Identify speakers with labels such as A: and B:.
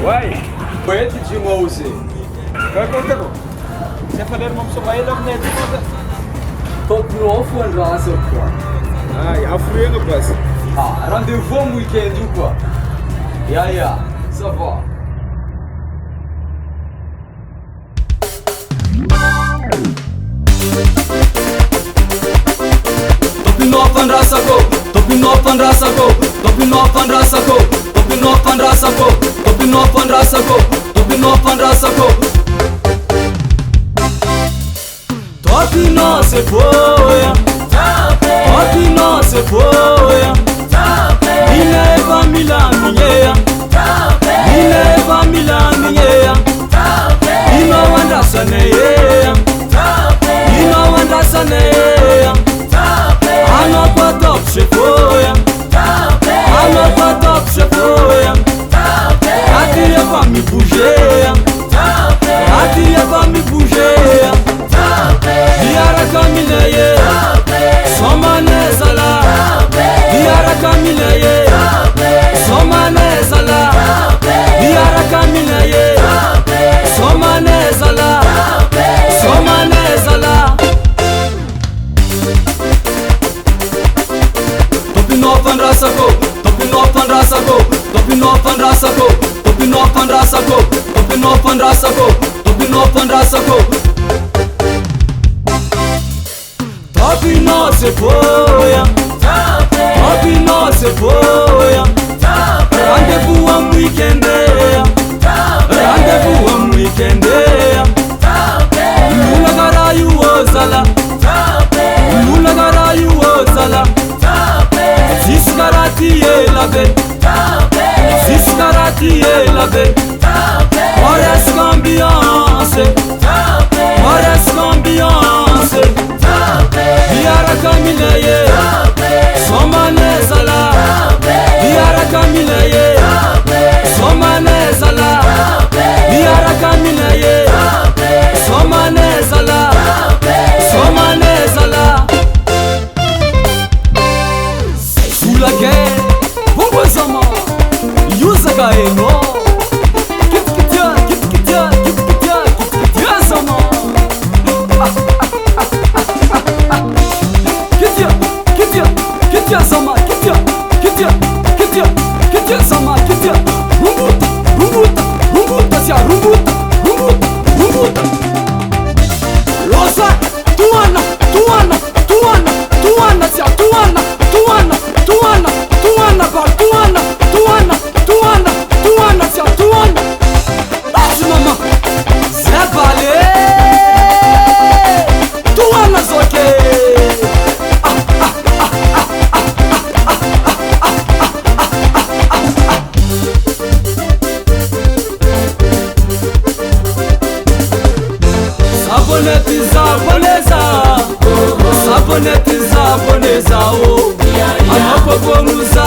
A: Ouais.
B: Ouais, tu dis moi aussi.
A: Kako? Você falei irmão seu pai ele né?
B: Top no off ou já essa quoi?
A: Ah, il a fouillé le passe.
B: Ah, rendez-vous au week-end ou quoi? Ya, ça va.
C: Topinofan rasako, topinofan rasako, topinofan rasako, topinofan rasako, topinofan rasako, topinofan rasako. Topino se foia, topino se foia, ile famila minha, ile famila minha, ino wanda saneya, ino wanda saneya. Ano kwa top se foia, ano kwa top se foia. Atire va me bouger, atire va me bouger. Diara kamileye, somane sala. Diara kamileye, somane sala. Diara kamileye, somane sala, somane sala. Topinofan rasako, topinofan rasako, topinofan rasako, topinofan rasako, topinofan rasako, topinofan rasako. Topino se foia, topino se foia. Rendez-vous en week-end, rendez-vous en week-end. Lula garayu ozala, lula garayu ozala. Ziskarati elave, ziskarati elave. Ores ambiance, ores ambiance. Diara kamileye, somane sala. Diara kamileye, somane sala. Diara kamileye, somane sala, somane sala. Sulake, bongo sama, yusaka eno. Kitya sama. Kitya sama, kitya sama, kitya. Rumbuta, sia rumbuta. Rosa, tuana, sia tuana, sia tuana. Bate mama, Zé Vale, tuana zoke. Sabonete, zaboneza, oh. Anoko bonuza.